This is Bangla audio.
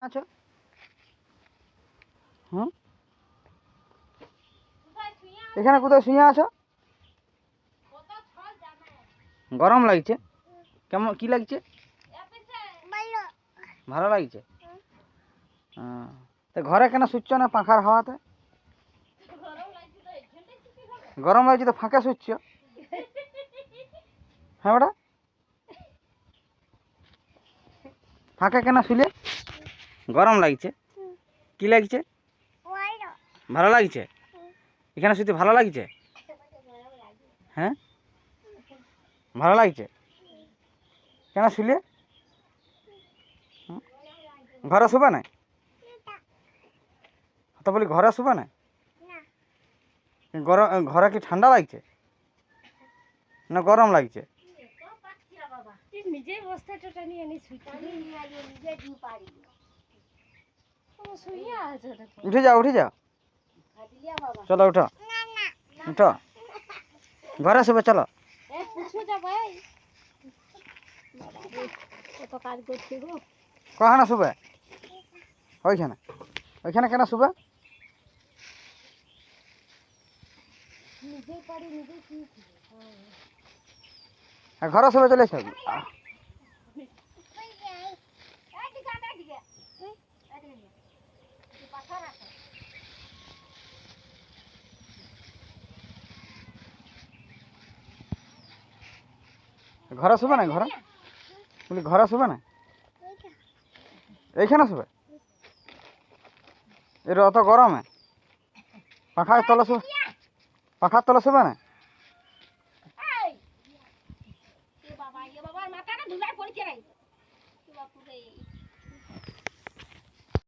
আছো হুম এখানে কোথায় শুয়ে আছো? গরম লাগছে? কেমন কি লাগছে? ভালো লাগছে। তা ঘরে কেন শুচ্ছ না পাখার হাওয়াতে? গরম লাগছে তো ফাঁকে শুচ্ছ? হ্যাঁ ওটা ফাঁকে কেন শুলে? গরম লাগছে? কি লাগছে? ভালো লাগছে? এখানে শুতে ভালো লাগছে? হ্যাঁ ভালো লাগছে। কেন শুলে? ঘরে শুবে না তো বলি, ঘরে শুবে না? গরম ঘরে কি ঠান্ডা লাগছে না গরম লাগছে? উঠে যাও উঠে যাও, চলো উঠো উঠো, ঘরে শুবে চলো। কখানে শুবে? ওইখানে ওইখানে কেন শুবে? ঘরে শুবে চলে এসো। ঘরে শুবে না? ঘরে বলি ঘরে শুবে না? এইখানে শুবে? এর অত গরমে পাখার তলে শুবে? পাখার তলে শুবে না?